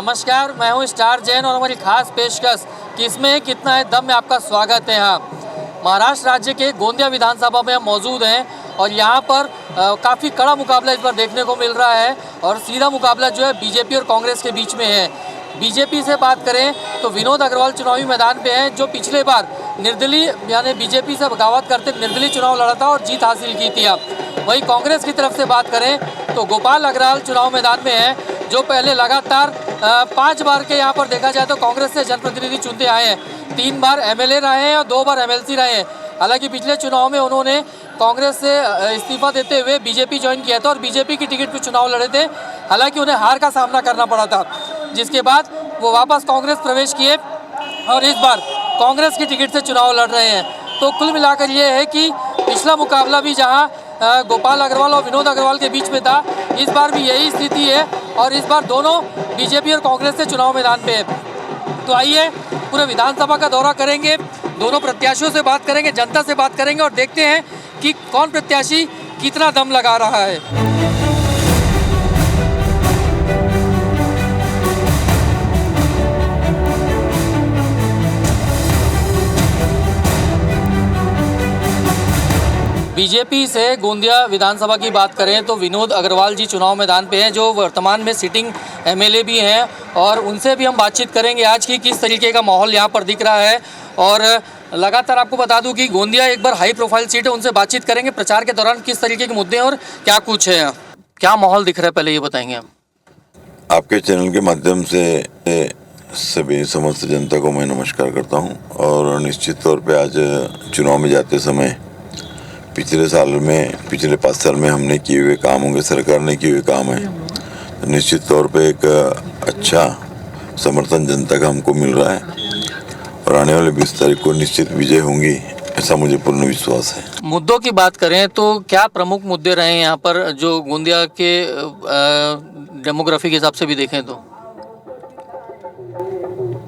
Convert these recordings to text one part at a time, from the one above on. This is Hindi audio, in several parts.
नमस्कार, मैं हूं स्टार जैन और हमारी खास पेशकश किसमें कितना है दम में आपका स्वागत है। यहाँ महाराष्ट्र राज्य के गोंदिया विधानसभा में हम मौजूद हैं और यहाँ पर काफ़ी कड़ा मुकाबला इस बार देखने को मिल रहा है और सीधा मुकाबला जो है बीजेपी और कांग्रेस के बीच में है। बीजेपी से बात करें तो विनोद अग्रवाल चुनावी मैदान पे हैं, जो पिछले बार निर्दलीय यानी बीजेपी से बगावत करते निर्दलीय चुनाव लड़ा था और जीत हासिल की थी। वहीं कांग्रेस की तरफ से बात करें तो गोपाल अग्रवाल चुनाव मैदान में है, जो पहले लगातार 5 बार के यहाँ पर देखा जाए तो कांग्रेस से जनप्रतिनिधि चुनते आए हैं। 3 बार एमएलए रहे हैं और 2 बार एमएलसी रहे हैं। हालांकि पिछले चुनाव में उन्होंने कांग्रेस से इस्तीफा देते हुए बीजेपी ज्वाइन किया था और बीजेपी की टिकट पर चुनाव लड़े थे। हालांकि उन्हें हार का सामना करना पड़ा था, जिसके बाद वो वापस कांग्रेस प्रवेश किए और इस बार कांग्रेस की टिकट से चुनाव लड़ रहे हैं। तो कुल मिलाकर ये है कि पिछला मुकाबला भी जहाँ गोपाल अग्रवाल और विनोद अग्रवाल के बीच में था, इस बार भी यही स्थिति है और इस बार दोनों बीजेपी और कांग्रेस से चुनाव मैदान पे है। तो आइए पूरे विधानसभा का दौरा करेंगे, दोनों प्रत्याशियों से बात करेंगे, जनता से बात करेंगे और देखते हैं कि कौन प्रत्याशी कितना दम लगा रहा है। बीजेपी से गोंदिया विधानसभा की बात करें तो विनोद अग्रवाल जी चुनाव मैदान पे हैं, जो वर्तमान में सिटिंग एमएलए भी हैं और उनसे भी हम बातचीत करेंगे आज की किस तरीके का माहौल यहाँ पर दिख रहा है। और लगातार आपको बता दूं कि गोंदिया एक बार हाई प्रोफाइल सीट है, उनसे बातचीत करेंगे प्रचार के दौरान किस तरीके के मुद्दे हैं और क्या कुछ है, क्या माहौल दिख रहा है, पहले ये बताएंगे हम। आपके चैनल के माध्यम से सभी समस्त जनता को मैं नमस्कार करता हूं और निश्चित तौर पे आज चुनाव में जाते समय पिछले 5 साल में हमने किए हुए काम होंगे, सरकार ने किए हुए काम है, तो निश्चित तौर पे एक अच्छा समर्थन जनता का हमको मिल रहा है और आने वाले 20 तारीख को निश्चित विजय होंगी, ऐसा मुझे पूर्ण विश्वास है। मुद्दों की बात करें तो क्या प्रमुख मुद्दे रहे हैं यहाँ पर, जो गोंदिया के डेमोग्राफी के हिसाब से भी देखें तो?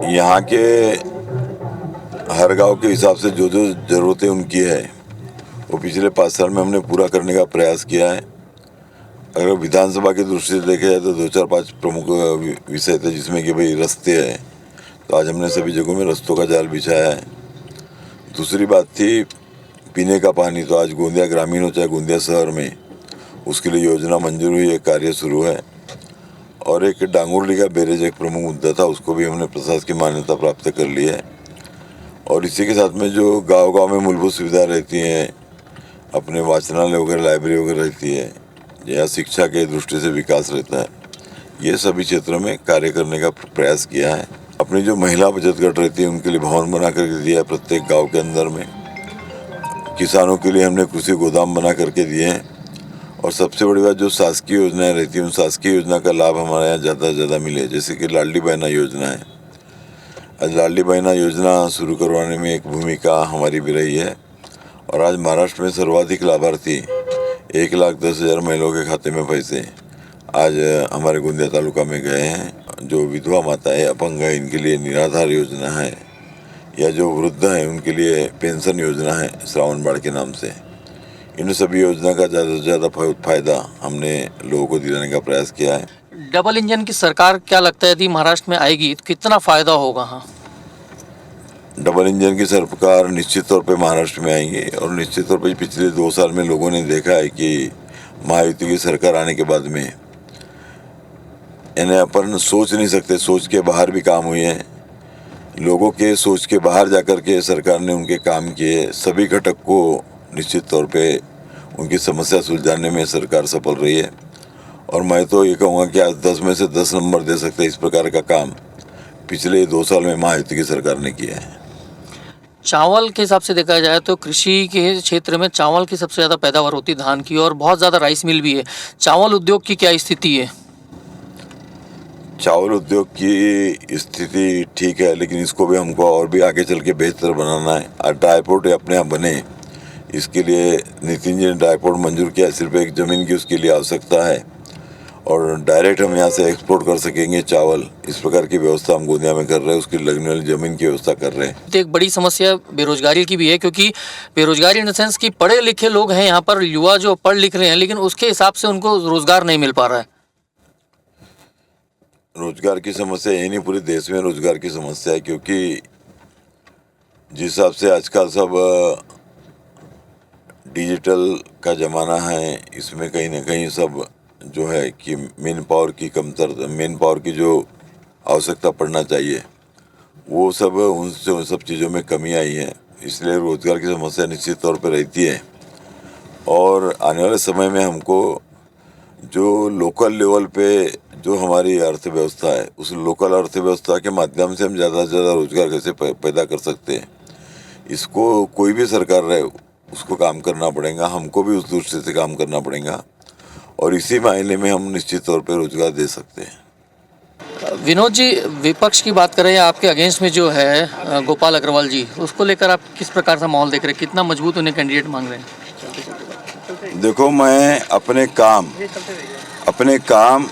यहाँ के हर गांव के हिसाब से जो जो जरूरतें उनकी है वो पिछले 5 साल में हमने पूरा करने का प्रयास किया है। अगर विधानसभा की दृष्टि से देखा जाए तो 2-4-5 प्रमुख विषय थे, जिसमें कि भाई रास्ते हैं, तो आज हमने सभी जगहों में रास्तों का जाल बिछाया है। दूसरी बात थी पीने का पानी, तो आज गोंदिया ग्रामीण हो चाहे गोंदिया शहर में उसके लिए योजना मंजूर हुई है, कार्य शुरू है। और एक डांगुरली का बैरेज एक प्रमुख मुद्दा था, उसको भी हमने प्रशासन की मान्यता प्राप्त कर ली है। और इसी के साथ में जो गाँव में मूलभूत सुविधा रहती हैं, अपने वाचनालय वगैरह लाइब्रेरी वगैरह रहती है, या शिक्षा के दृष्टि से विकास रहता है, ये सभी क्षेत्रों में कार्य करने का प्रयास किया है। अपनी जो महिला बचत गट रहती है उनके लिए भवन बना करके दिया है प्रत्येक गांव के अंदर में। किसानों के लिए हमने कृषि गोदाम बना करके दिए हैं और सबसे बड़ी बात जो शासकीय योजनाएं रहती हैं उन शासकीय योजना का लाभ हमारे यहाँ ज़्यादा से ज़्यादा मिले, जैसे कि लाडली बहना योजना है। आज लाडली बहना योजना शुरू करवाने में एक भूमिका हमारी भी रही है और आज महाराष्ट्र में सर्वाधिक लाभार्थी 1,10,000 महिलाओं के खाते में पैसे आज हमारे गोंदिया तालुका में गए हैं। जो विधवा माता है, अपंग है, इनके लिए निराधार योजना है, या जो वृद्ध हैं उनके लिए पेंशन योजना है श्रावण बाढ़ के नाम से। इन सभी योजना का ज़्यादा से ज़्यादा फायदा हमने लोगों को दिलाने का प्रयास किया है। डबल इंजन की सरकार क्या लगता है यदि महाराष्ट्र में आएगी तो कितना फायदा होगा? हाँ, डबल इंजन की सरकार निश्चित तौर पे महाराष्ट्र में आएंगे और निश्चित तौर पे पिछले 2 साल में लोगों ने देखा है कि महायुति की सरकार आने के बाद में इन्हें अपन सोच नहीं सकते, सोच के बाहर भी काम हुए हैं। लोगों के सोच के बाहर जाकर के सरकार ने उनके काम किए। सभी घटक को निश्चित तौर पे उनकी समस्या सुलझाने में सरकार सफल रही है और मैं तो ये कहूँगा कि आज 10 में से 10 नंबर दे सकते हैं इस प्रकार का काम पिछले 2 साल में महायुति की सरकार ने किया है। चावल के हिसाब से देखा जाए तो कृषि के क्षेत्र में चावल की सबसे ज़्यादा पैदावार होती है, धान की, और बहुत ज़्यादा राइस मिल भी है। चावल उद्योग की क्या स्थिति है? चावल उद्योग की स्थिति ठीक है, लेकिन इसको भी हमको और भी आगे चल के बेहतर बनाना है। और ड्राईपोर्ट अपने आप बने, इसके लिए नितिन जी ने ड्राईपोर्ट मंजूर किया। सिर्फ एक ज़मीन की उसके लिए आवश्यकता है और डायरेक्ट हम यहाँ से एक्सपोर्ट कर सकेंगे चावल। इस प्रकार की व्यवस्था हम गोंदिया में कर रहे हैं, उसकी लगने वाली ज़मीन की व्यवस्था कर रहे हैं। तो एक बड़ी समस्या बेरोजगारी की भी है, क्योंकि बेरोजगारी इन द सेंस कि पढ़े लिखे लोग हैं यहाँ पर, युवा जो पढ़ लिख रहे हैं, लेकिन उसके हिसाब से उनको रोजगार नहीं मिल पा रहा है। रोजगार की समस्या यही नहीं, पूरे देश में रोजगार की समस्या है, क्योंकि जिस हिसाब से आजकल सब डिजिटल का ज़माना है, इसमें कहीं ना कहीं सब जो है कि मेन पावर की जो आवश्यकता पड़ना चाहिए वो सब उन सब चीज़ों में कमी आई है। इसलिए रोजगार की समस्या निश्चित तौर पर रहती है। और आने वाले समय में हमको जो लोकल लेवल पे जो हमारी अर्थव्यवस्था है, उस लोकल अर्थव्यवस्था के माध्यम से हम ज़्यादा से ज़्यादा रोजगार कैसे पैदा कर सकते हैं, इसको कोई भी सरकार रहे उसको काम करना पड़ेगा, हमको भी उस दृष्टि से काम करना पड़ेगा, और इसी मायने में हम निश्चित तौर पे रोजगार दे सकते हैं। विनोद जी, विपक्ष की बात करें, आपके अगेंस्ट में जो है गोपाल अग्रवाल जी, उसको लेकर आप किस प्रकार का माहौल देख रहे हैं? कितना मजबूत उन्हें कैंडिडेट मांग रहे हैं? देखो, मैं अपने काम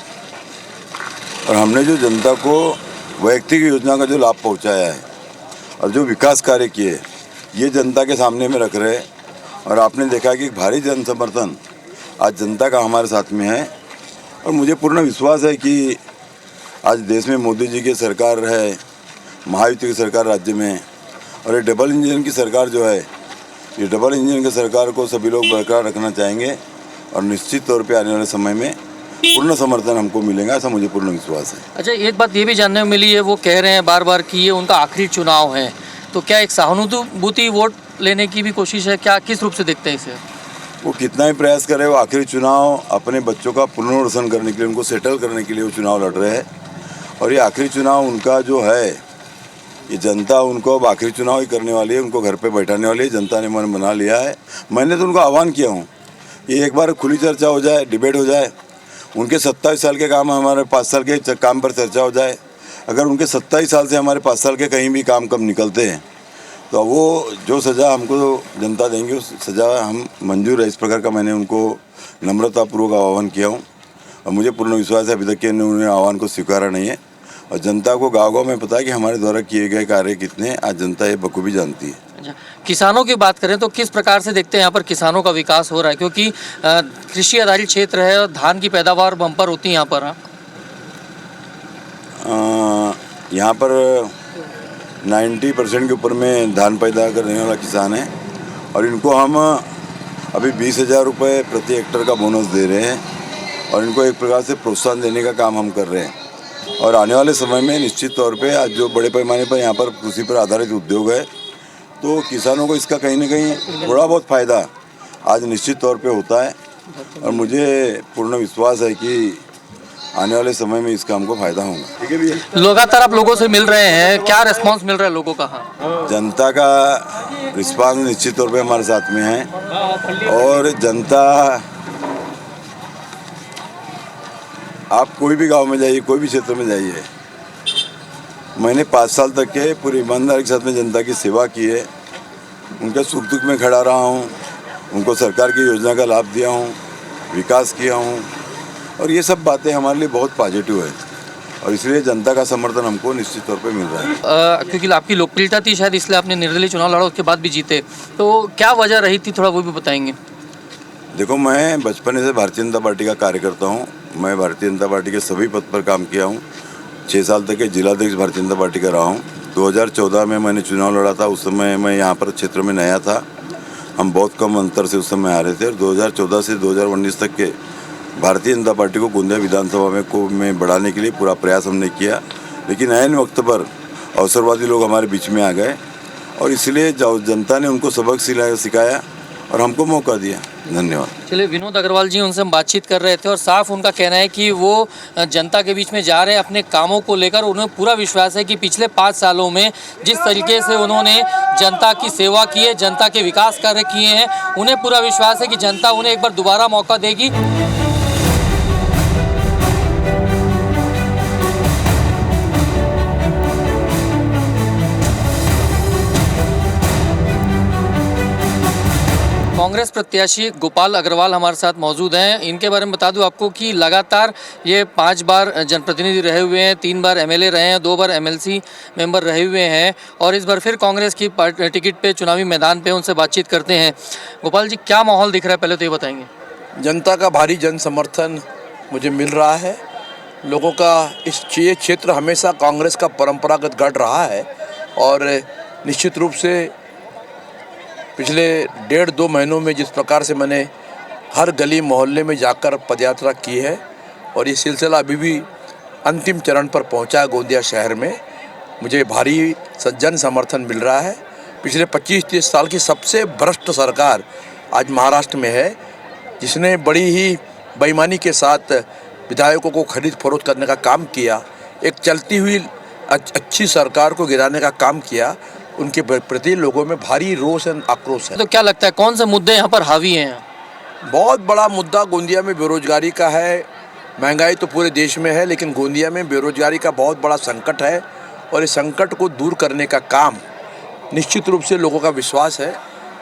और हमने जो जनता को वैयक्तिक योजना का जो लाभ पहुंचाया है और जो विकास कार्य किए, ये जनता के सामने में रख रहे हैं। और आपने देखा कि भारी जन समर्थन आज जनता का हमारे साथ में है। और मुझे पूर्ण विश्वास है कि आज देश में मोदी जी की सरकार है, महायुति की सरकार राज्य में, और ये डबल इंजन की सरकार जो है, ये डबल इंजन की सरकार को सभी लोग बरकरार रखना चाहेंगे, और निश्चित तौर पे आने वाले समय में पूर्ण समर्थन हमको मिलेगा, ऐसा मुझे पूर्ण विश्वास है। अच्छा, एक बात ये भी जानने में मिली है, वो कह रहे हैं बार बार कि ये उनका आखिरी चुनाव है, तो क्या एक सहानुभूति वोट लेने की भी कोशिश है? क्या किस रूप से देखते हैं इसे? वो कितना ही प्रयास करे, वो आखिरी चुनाव अपने बच्चों का पुनर्वसन करने के लिए, उनको सेटल करने के लिए वो चुनाव लड़ रहे हैं। और ये आखिरी चुनाव उनका जो है, ये जनता उनको अब आखिरी चुनाव ही करने वाली है, उनको घर पे बैठाने वाली है। जनता ने मन बना लिया है। मैंने तो उनको आह्वान किया हूँ कि एक बार खुली चर्चा हो जाए, डिबेट हो जाए, उनके 27 साल के काम, हमारे 5 साल के काम पर चर्चा हो जाए। अगर उनके 27 साल से हमारे 5 साल के कहीं भी काम कम निकलते हैं, तो वो जो सज़ा हमको जनता देंगे उस सज़ा हम मंजूर है। इस प्रकार का मैंने उनको नम्रतापूर्वक आह्वान किया हूँ, और मुझे पूर्ण विश्वास है अभी तक कि उन्होंने आह्वान को स्वीकारा नहीं है। और जनता को गाँव-गाँव में पता है कि हमारे द्वारा किए गए कार्य कितने हैं, आज जनता ये बखूबी जानती है। अच्छा, किसानों की बात करें तो किस प्रकार से देखते हैं यहाँ पर किसानों का विकास हो रहा है? क्योंकि कृषि आधारित क्षेत्र है और धान की पैदावार बम्पर होती है यहाँ पर। यहाँ पर 90% के ऊपर में धान पैदा करने वाला किसान है, और इनको हम अभी 20,000 रुपये प्रति हेक्टर का बोनस दे रहे हैं, और इनको एक प्रकार से प्रोत्साहन देने का काम हम कर रहे हैं। और आने वाले समय में निश्चित तौर पे आज जो बड़े पैमाने पर यहाँ पर कृषि पर आधारित उद्योग है, तो किसानों को इसका कहीं ना कहीं थोड़ा बहुत फ़ायदा आज निश्चित तौर पे होता है। और मुझे पूर्ण विश्वास है कि आने वाले समय में इसका हमको फायदा होगा। ठीक है भैया। लगातार आप लोगों से मिल रहे हैं, क्या रिस्पांस मिल रहा है लोगों का? जनता का रिस्पांस निश्चित तौर पे हमारे साथ में है, और जनता, आप कोई भी गांव में जाइए, कोई भी क्षेत्र में जाइए, मैंने 5 साल तक के पूरी ईमानदारी के साथ में जनता की सेवा की है। उनके सुख दुख में खड़ा रहा हूँ, उनको सरकार की योजना का लाभ दिया हूँ, विकास किया हूँ, और ये सब बातें हमारे लिए बहुत पॉजिटिव है, और इसलिए जनता का समर्थन हमको निश्चित तौर पे मिल रहा है। क्योंकि आपकी लोकप्रियता थी शायद, इसलिए आपने निर्दलीय चुनाव लड़ा, उसके बाद भी जीते, तो क्या वजह रही थी, थोड़ा वो भी बताएंगे? देखो, मैं बचपन से भारतीय जनता पार्टी का कार्यकर्ता हूँ। मैं भारतीय जनता पार्टी के सभी पद पर काम किया हूँ। 6 साल तक के जिलाध्यक्ष भारतीय जनता पार्टी का रहा हूँ। 2014 में मैंने चुनाव लड़ा था, उस समय मैं यहाँ पर क्षेत्र में नया था, हम बहुत कम अंतर से उस समय आ रहे थे। और 2014 से 2019 तक के भारतीय जनता पार्टी को गोंदिया विधानसभा में बढ़ाने के लिए पूरा प्रयास हमने किया, लेकिन ऐन वक्त पर अवसरवादी लोग हमारे बीच में आ गए, और इसलिए जनता ने उनको सबक सिखाया और हमको मौका दिया। धन्यवाद। चलिए, विनोद अग्रवाल जी, उनसे हम बातचीत कर रहे थे, और साफ उनका कहना है कि वो जनता के बीच में जा रहे हैं अपने कामों को लेकर। उन्हें पूरा विश्वास है कि पिछले 5 सालों में जिस तरीके से उन्होंने जनता की सेवा की है, जनता के विकास कार्य किए हैं, उन्हें पूरा विश्वास है कि जनता उन्हें एक बार दोबारा मौका देगी। कांग्रेस प्रत्याशी गोपाल अग्रवाल हमारे साथ मौजूद हैं। इनके बारे में बता दूं आपको कि लगातार ये 5 बार जनप्रतिनिधि रहे हुए हैं, 3 बार एमएलए रहे हैं, 2 बार एमएलसी मेंबर रहे हुए हैं, और इस बार फिर कांग्रेस की टिकट पे चुनावी मैदान पे उनसे बातचीत करते हैं। गोपाल जी, क्या माहौल दिख रहा है, पहले तो ये बताएंगे। जनता का भारी जन समर्थन मुझे मिल रहा है, लोगों का ये क्षेत्र हमेशा कांग्रेस का परंपरागत गढ़ रहा है और निश्चित रूप से पिछले 1.5-2 महीनों में जिस प्रकार से मैंने हर गली मोहल्ले में जाकर पदयात्रा की है और ये सिलसिला अभी भी अंतिम चरण पर पहुंचा है गोंदिया शहर में, मुझे भारी जन समर्थन मिल रहा है। पिछले 25-30 साल की सबसे भ्रष्ट सरकार आज महाराष्ट्र में है, जिसने बड़ी ही बेईमानी के साथ विधायकों को खरीद फरोख्त करने का काम किया, एक चलती हुई अच्छी सरकार को गिराने का काम किया। उनके प्रति लोगों में भारी रोष और आक्रोश है। तो क्या लगता है कौन से मुद्दे यहाँ पर हावी हैं? बहुत बड़ा मुद्दा गोंदिया में बेरोजगारी का है। महंगाई तो पूरे देश में है, लेकिन गोंदिया में बेरोजगारी का बहुत बड़ा संकट है और इस संकट को दूर करने का काम निश्चित रूप से लोगों का विश्वास है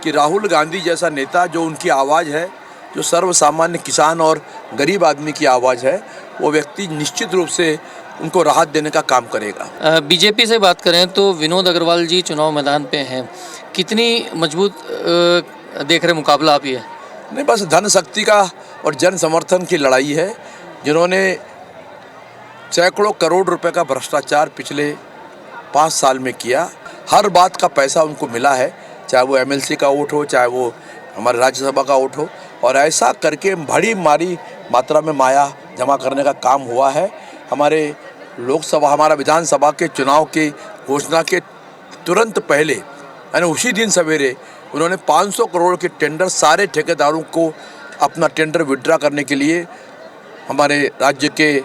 कि राहुल गांधी जैसा नेता, जो उनकी आवाज़ है, जो सर्वसामान्य किसान और गरीब आदमी की आवाज़ है, वो व्यक्ति निश्चित रूप से उनको राहत देने का काम करेगा। बीजेपी से बात करें तो विनोद अग्रवाल जी चुनाव मैदान पे हैं, कितनी मजबूत देख रहे मुकाबला आप ये? नहीं, बस धन शक्ति का और जन समर्थन की लड़ाई है, जिन्होंने सैकड़ों करोड़ रुपए का भ्रष्टाचार पिछले 5 साल में किया। हर बात का पैसा उनको मिला है, चाहे वो एमएलसी का वोट हो, चाहे वो हमारे राज्यसभा का वोट हो, और ऐसा करके बड़ी मारी मात्रा में माया जमा करने का काम हुआ है। हमारे हमारा विधानसभा के चुनाव की घोषणा के तुरंत पहले, यानी उसी दिन सवेरे, उन्होंने 500 करोड़ के टेंडर सारे ठेकेदारों को अपना टेंडर विड्रा करने के लिए हमारे राज्य के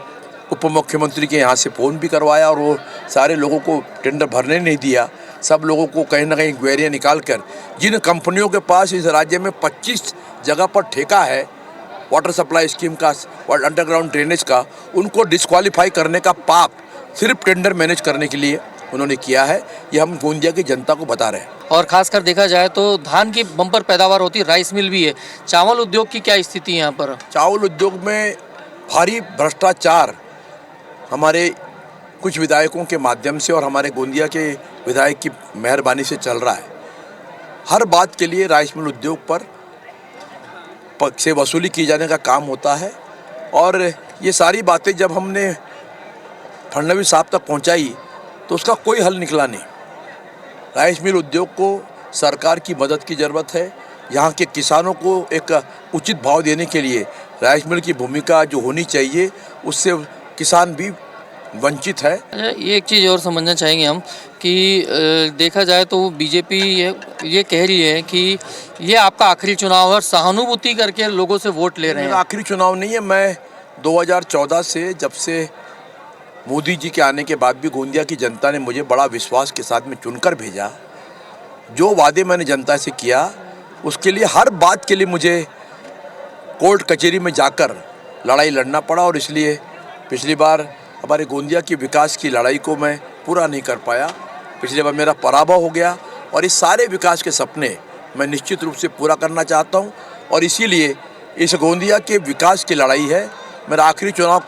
उप मुख्यमंत्री के यहाँ से फ़ोन भी करवाया और वो सारे लोगों को टेंडर भरने नहीं दिया। सब लोगों को कहीं ना कहीं क्वेरियाँ निकाल कर, जिन कंपनियों के पास इस राज्य में 25 जगह पर ठेका है वाटर सप्लाई स्कीम का और अंडरग्राउंड ड्रेनेज का, उनको डिस्क्वालीफाई करने का पाप सिर्फ टेंडर मैनेज करने के लिए उन्होंने किया है। ये हम गोंदिया की जनता को बता रहे हैं। और खासकर देखा जाए तो धान की बम्पर पैदावार होती है, राइस मिल भी है। चावल उद्योग की क्या स्थिति है यहाँ पर? चावल उद्योग में भारी भ्रष्टाचार हमारे कुछ विधायकों के माध्यम से और हमारे गोंदिया के विधायक की मेहरबानी से चल रहा है। हर बात के लिए राइस मिल उद्योग पर से वसूली की जाने का काम होता है और ये सारी बातें जब हमने फडणवीस साहब तक पहुंचाई तो उसका कोई हल निकला नहीं। राइस मिल उद्योग को सरकार की मदद की ज़रूरत है। यहाँ के किसानों को एक उचित भाव देने के लिए राइस मिल की भूमिका जो होनी चाहिए, उससे किसान भी वंचित है। ये एक चीज़ और समझना चाहेंगे हम कि देखा जाए तो बीजेपी ये कह रही है कि ये आपका आखिरी चुनाव है और सहानुभूति करके लोगों से वोट ले रहे हैं। आखिरी चुनाव नहीं है। मैं 2014 से, जब से मोदी जी के आने के बाद भी गोंदिया की जनता ने मुझे बड़ा विश्वास के साथ में चुनकर भेजा। जो वादे मैंने जनता से किया उसके लिए, हर बात के लिए मुझे कोर्ट कचहरी में जाकर लड़ाई लड़ना पड़ा और इसलिए पिछली बार हमारे गोंदिया की विकास की लड़ाई को मैं पूरा नहीं कर पाया। पिछली बार मेरा पराभव हो गया और इस सारे विकास के सपने मैं निश्चित रूप से पूरा करना चाहता हूं और इसीलिए इस गोंदिया के विकास की लड़ाई है। मेरा आखिरी चुनाव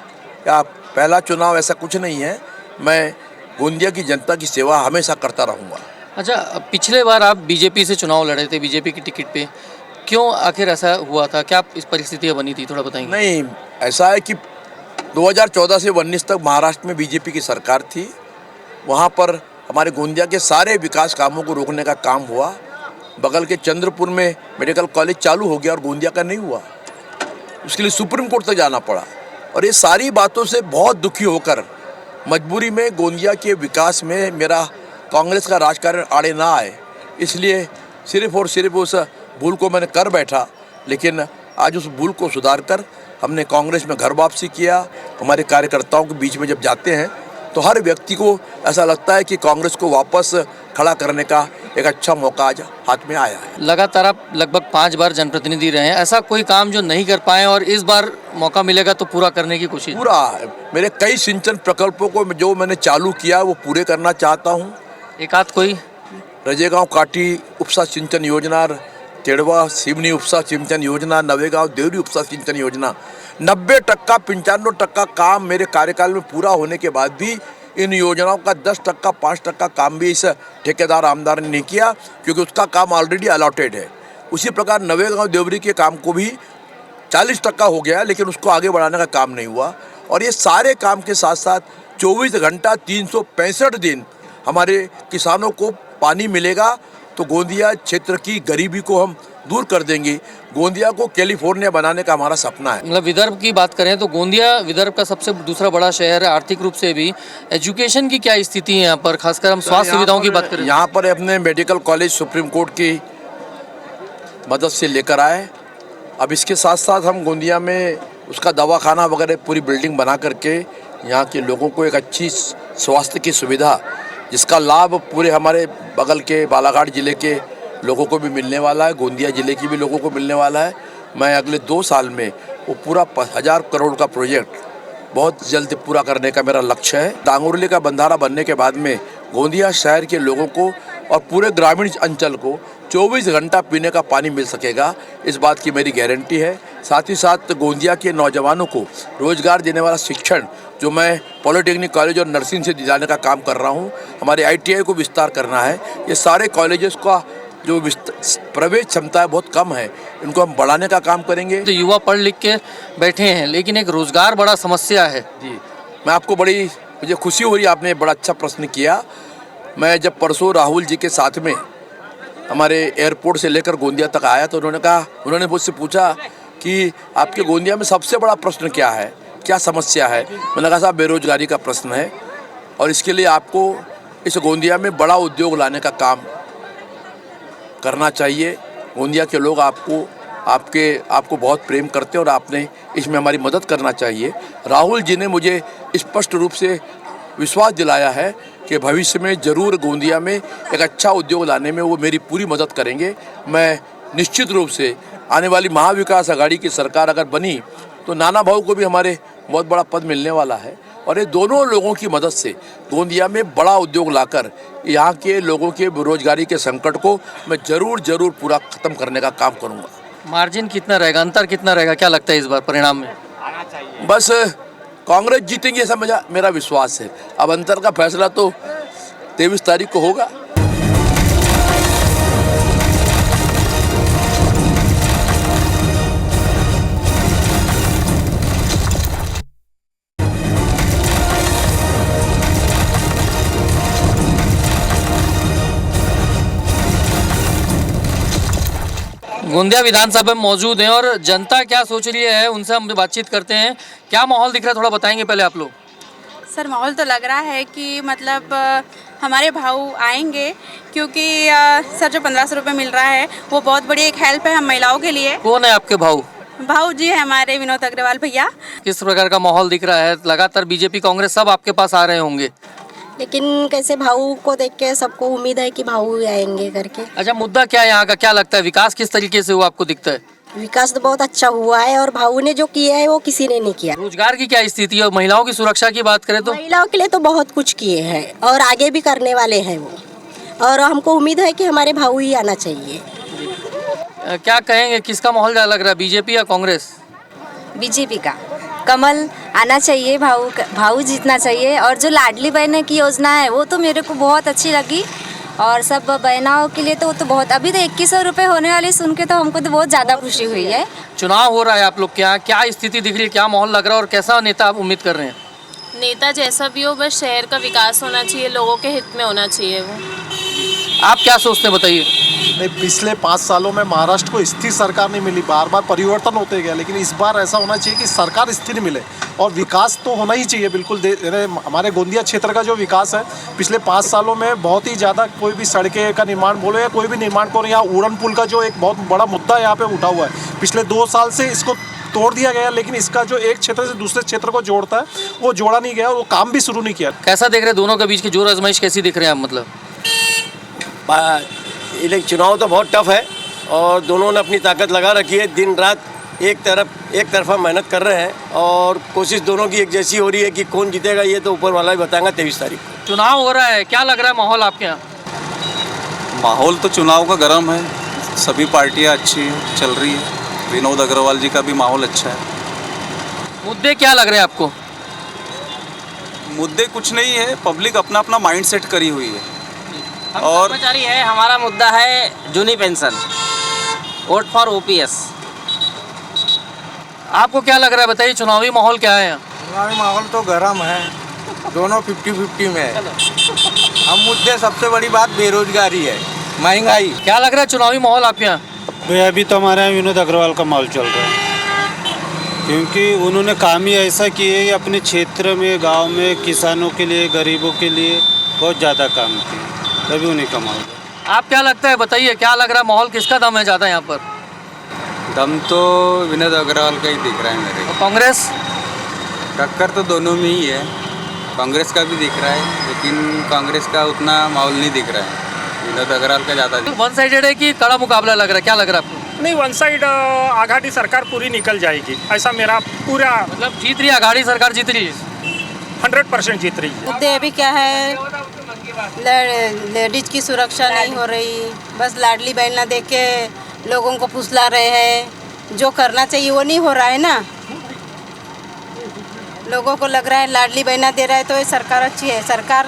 या पहला चुनाव ऐसा कुछ नहीं है। मैं गोंदिया की जनता की सेवा हमेशा करता रहूँगा। अच्छा, पिछले बार आप बीजेपी से चुनाव लड़े थे, बीजेपी की टिकट पे, क्यों आखिर ऐसा हुआ था? क्या इस परिस्थितियाँ बनी थी, थोड़ा बताएंगे? नहीं, ऐसा है कि 2014 से 19 तक महाराष्ट्र में बीजेपी की सरकार थी। वहाँ पर हमारे गोंदिया के सारे विकास कामों को रोकने का काम हुआ। बगल के चंद्रपुर में मेडिकल कॉलेज चालू हो गया और गोंदिया का नहीं हुआ। उसके लिए सुप्रीम कोर्ट तक जाना पड़ा और ये सारी बातों से बहुत दुखी होकर मजबूरी में गोंदिया के विकास में मेरा कांग्रेस का राजकारण आड़े ना आए, इसलिए सिर्फ और सिर्फ उस भूल को मैंने कर बैठा। लेकिन आज उस भूल को सुधार कर हमने कांग्रेस में घर वापसी किया। हमारे कार्यकर्ताओं के बीच में जब जाते हैं तो हर व्यक्ति को ऐसा लगता है कि कांग्रेस को वापस खड़ा करने का एक अच्छा मौका आज हाथ में आया है। लगातार आप लगभग 5 बार जनप्रतिनिधि रहे हैं, ऐसा कोई काम जो नहीं कर पाए और इस बार मौका मिलेगा तो पूरा करने की कोशिश? पूरा, मेरे कई सिंचन प्रकल्पों को जो मैंने चालू किया वो पूरे करना चाहता हूँ। एक आध कोई? रजेगांव काटी उपसा सिंचन योजना, तेड़वा सिवनी उपसा सिंचन योजना, नवेगांव देवरी उपसा सिंचन योजना, 90% 95% काम मेरे कार्यकाल में पूरा होने के बाद भी इन योजनाओं का 10% 5% काम भी इस ठेकेदार आमदार ने नहीं किया, क्योंकि उसका काम ऑलरेडी अलॉटेड है। उसी प्रकार नवेगांव देवरी के काम को भी 40% हो गया, लेकिन उसको आगे बढ़ाने का काम नहीं हुआ। और ये सारे काम के साथ साथ 24 घंटा 365 दिन हमारे किसानों को पानी मिलेगा, तो गोंदिया क्षेत्र की गरीबी को हम दूर कर देंगे। गोंदिया को कैलिफोर्निया बनाने का हमारा सपना है। मतलब विदर्भ की बात करें तो गोंदिया विदर्भ का सबसे दूसरा बड़ा शहर है, आर्थिक रूप से भी। एजुकेशन की क्या स्थिति है यहाँ पर, खासकर हम स्वास्थ्य सुविधाओं की बात करें? यहाँ पर अपने मेडिकल कॉलेज सुप्रीम कोर्ट की मदद से लेकर आए। अब इसके साथ साथ हम गोंदिया में उसका दवाखाना वगैरह पूरी बिल्डिंग बना करके यहाँ के लोगों को एक अच्छी स्वास्थ्य की सुविधा, जिसका लाभ पूरे हमारे बगल के बालाघाट ज़िले के लोगों को भी मिलने वाला है, गोंदिया ज़िले की भी लोगों को मिलने वाला है। मैं अगले 2 साल में वो पूरा 1000 करोड़ का प्रोजेक्ट बहुत जल्द पूरा करने का मेरा लक्ष्य है। डांगुरली का बंधारा बनने के बाद में गोंदिया शहर के लोगों को और पूरे ग्रामीण अंचल को 24 घंटा पीने का पानी मिल सकेगा, इस बात की मेरी गारंटी है। साथ ही साथ गोंदिया के नौजवानों को रोजगार देने वाला शिक्षण जो मैं पॉलिटेक्निक कॉलेज और नर्सिंग से दिलाने का काम कर रहा हूँ, हमारे ITI को विस्तार करना है। ये सारे कॉलेजेस का जो प्रवेश क्षमता है बहुत कम है, इनको हम बढ़ाने का काम करेंगे। तो युवा पढ़ लिख के बैठे हैं, लेकिन एक रोजगार बड़ा समस्या है। जी, मैं आपको मुझे खुशी हो रही है, आपने बड़ा अच्छा प्रश्न किया। मैं जब परसों राहुल जी के साथ में हमारे एयरपोर्ट से लेकर गोंदिया तक आया तो उन्होंने मुझसे पूछा कि आपके गोंदिया में सबसे बड़ा प्रश्न क्या है, क्या समस्या है? मैंने कहा साहब बेरोजगारी का प्रश्न है, और इसके लिए आपको इस गोंदिया में बड़ा उद्योग लाने का काम करना चाहिए। गोंदिया के लोग आपको बहुत प्रेम करते हैं और आपने इसमें हमारी मदद करना चाहिए। राहुल जी ने मुझे स्पष्ट रूप से विश्वास दिलाया है कि भविष्य में ज़रूर गोंदिया में एक अच्छा उद्योग लाने में वो मेरी पूरी मदद करेंगे। मैं निश्चित रूप से आने वाली महाविकास आघाड़ी की सरकार अगर बनी तो नाना भाऊ को भी हमारे बहुत बड़ा पद मिलने वाला है, और ये दोनों लोगों की मदद से गोंदिया में बड़ा उद्योग लाकर यहाँ के लोगों के बेरोजगारी के संकट को मैं ज़रूर पूरा ख़त्म करने का काम करूँगा। मार्जिन कितना रहेगा, अंतर कितना रहेगा, क्या लगता है इस बार परिणाम में? बस कांग्रेस जीतेंगे ऐसा मेरा विश्वास है। अब अंतर का फैसला तो 23 तारीख को होगा। गोंदिया विधानसभा में मौजूद हैं और जनता क्या सोच रही है उनसे हम बातचीत करते हैं। क्या माहौल दिख रहा है, थोड़ा बताएंगे पहले आप लोग? सर माहौल तो लग रहा है कि मतलब हमारे भाऊ आएंगे, क्योंकि सर जो 1500 रुपये मिल रहा है वो बहुत बड़ी एक हेल्प है हम महिलाओं के लिए। कौन है आपके भाऊ? भाऊ जी है हमारे विनोद अग्रवाल भैया। किस प्रकार का माहौल दिख रहा है? लगातार बीजेपी कांग्रेस सब आपके पास आ रहे होंगे, लेकिन कैसे भाऊ को देख के सबको उम्मीद है कि भाऊ आएंगे करके। अच्छा, मुद्दा क्या है यहाँ का, क्या लगता है विकास किस तरीके से हुआ आपको दिखता है? विकास तो बहुत अच्छा हुआ है, और भाऊ ने जो किया है वो किसी ने नहीं किया। रोजगार की क्या स्थिति है और महिलाओं की सुरक्षा की बात करें तो? महिलाओं के लिए तो बहुत कुछ किए हैं और आगे भी करने वाले हैं वो, और हमको उम्मीद है कि हमारे भाऊ ही आना चाहिए। क्या कहेंगे, किसका माहौल ज़्यादा लग रहा है, बीजेपी या कांग्रेस? बीजेपी का कमल आना चाहिए, भाऊ जीतना चाहिए। और जो लाडली बहन की योजना है वो तो मेरे को बहुत अच्छी लगी, और सब बहनाओं के लिए तो वो तो बहुत, अभी तो 2100 रुपये होने वाले सुन के तो हमको तो बहुत ज़्यादा खुशी हुई है। चुनाव हो रहा है आप लोग क्या स्थिति दिख रही है, क्या माहौल लग रहा है और कैसा नेता आप उम्मीद कर रहे हैं? नेता जैसा भी हो, बस शहर का विकास होना चाहिए, लोगों के हित में होना चाहिए वो। आप क्या सोचते हैं, बताइए? नहीं, पिछले 5 सालों में महाराष्ट्र को स्थिर सरकार नहीं मिली, बार बार परिवर्तन होते गया, लेकिन इस बार ऐसा होना चाहिए कि सरकार स्थिर मिले और विकास तो होना ही चाहिए बिल्कुल। हमारे गोंदिया क्षेत्र का जो विकास है पिछले 5 सालों में बहुत ही ज़्यादा, कोई भी सड़कें का निर्माण बोलो या कोई भी निर्माण करो, यहाँ उड़न पुल का जो एक बहुत बड़ा मुद्दा यहाँ पे उठा हुआ है, पिछले 2 साल से इसको तोड़ दिया गया, लेकिन इसका जो एक क्षेत्र से दूसरे क्षेत्र को जोड़ता है वो जोड़ा नहीं गया, वो काम भी शुरू नहीं किया। कैसा देख रहे हैं दोनों के बीच की जोर आजमाइश, कैसी दिख रहे हैं आप? मतलब चुनाव तो बहुत टफ है और दोनों ने अपनी ताकत लगा रखी है, दिन रात एक तरफा मेहनत कर रहे हैं, और कोशिश दोनों की एक जैसी हो रही है कि कौन जीतेगा ये तो ऊपर वाला ही बताएगा 23 तारीख को। चुनाव हो रहा है, क्या लग रहा है माहौल आपके यहाँ? माहौल तो चुनाव का गर्म है, सभी पार्टियां अच्छी चल रही है, विनोद अग्रवाल जी का भी माहौल अच्छा है। मुद्दे क्या लग रहे हैं आपको? मुद्दे कुछ नहीं है, पब्लिक अपना अपना माइंड सेट करी हुई है। और कर्मचारी है, हमारा मुद्दा है जूनी पेंशन, वोट फॉर OPS। आपको क्या लग रहा है, बताइए, चुनावी माहौल क्या है यहाँ? चुनावी माहौल तो गर्म है, दोनों 50-50 में है। हम मुद्दे सबसे बड़ी बात बेरोजगारी है, महंगाई। क्या लग रहा है चुनावी माहौल आपके यहाँ? भाई अभी तो हमारे यहाँ विनोद अग्रवाल का माहौल चल रहा है, क्योंकि उन्होंने काम ही ऐसा किए कि अपने क्षेत्र में, गांव में किसानों के लिए, गरीबों के लिए बहुत ज़्यादा काम किए, तभी उन्हीं का माहौल है। आप क्या लगता है, बताइए क्या लग रहा है माहौल किसका दम है ज़्यादा यहाँ पर? दम तो विनोद अग्रवाल का ही दिख रहा है मेरे को। कांग्रेस? टक्कर तो दोनों में ही है, कांग्रेस का भी दिख रहा है, लेकिन कांग्रेस का उतना माहौल नहीं दिख रहा है, विनोद अग्रवाल का ज़्यादा। वन साइडेड है कि कड़ा मुकाबला लग रहा है, क्या लग रहा है आपको? नहीं, वन साइड आघाड़ी सरकार पूरी निकल जाएगी, ऐसा मेरा पूरा मतलब जीत रही है आघाड़ी सरकार, जीत रही है 100% जीत रही है। मुद्दे अभी क्या है, लेडीज की सुरक्षा नहीं हो रही, बस लाडली बहना देख के लोगों को फुसला रहे हैं, जो करना चाहिए वो नहीं हो रहा है ना। लोगों को लग रहा है लाडली बहना दे रहा है तो ये सरकार अच्छी है, सरकार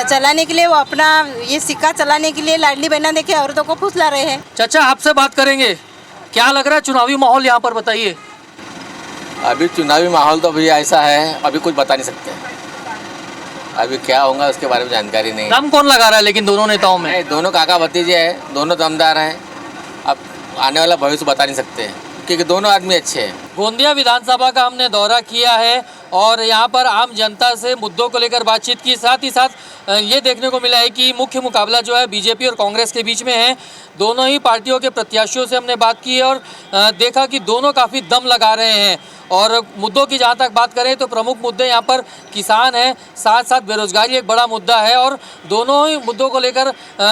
चलाने के लिए, वो अपना ये सिक्का चलाने के लिए लाडली बहना देके औरतों को फुसला रहे हैं। चाचा आपसे बात करेंगे, क्या लग रहा है चुनावी माहौल यहाँ पर, बताइए। अभी चुनावी माहौल तो अभी ऐसा है, अभी कुछ बता नहीं सकते, अभी क्या होगा उसके बारे में जानकारी नहीं। दम कौन लगा रहा है लेकिन दोनों नेताओं में? दोनों काका भतीजे हैं, दोनों दमदार हैं, अब आने वाला भविष्य बता नहीं सकते क्योंकि दोनों आदमी अच्छे हैं। गोंदिया विधानसभा का हमने दौरा किया है और यहाँ पर आम जनता से मुद्दों को लेकर बातचीत की, साथ ही साथ ये देखने को मिला है कि मुख्य मुकाबला जो है बीजेपी और कांग्रेस के बीच में है। दोनों ही पार्टियों के प्रत्याशियों से हमने बात की और देखा कि दोनों काफ़ी दम लगा रहे हैं। और मुद्दों की जहाँ तक बात करें तो प्रमुख मुद्दे यहाँ पर किसान हैं, साथ साथ बेरोजगारी एक बड़ा मुद्दा है और दोनों ही मुद्दों को लेकर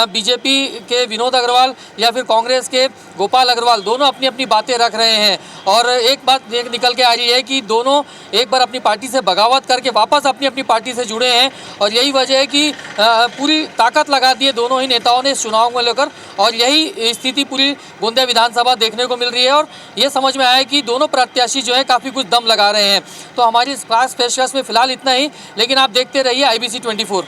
बीजेपी के विनोद अग्रवाल या फिर कांग्रेस के गोपाल अग्रवाल दोनों अपनी अपनी बातें रख रहे हैं। और एक बात निकल के आ रही है कि दोनों एक बार अपनी पार्टी से बगावत करके वापस अपनी अपनी पार्टी से जुड़े हैं और यही वजह है कि पूरी ताकत लगा दी है दोनों ही नेताओं ने इस चुनाव को लेकर और यही स्थिति पूरी गोंदिया विधानसभा देखने को मिल रही है। और ये समझ में आया है कि दोनों प्रत्याशी जो है काफ़ी कुछ दम लगा रहे हैं। तो हमारी इस खास पेशकश में फिलहाल इतना ही, लेकिन आप देखते रहिए IBC 24।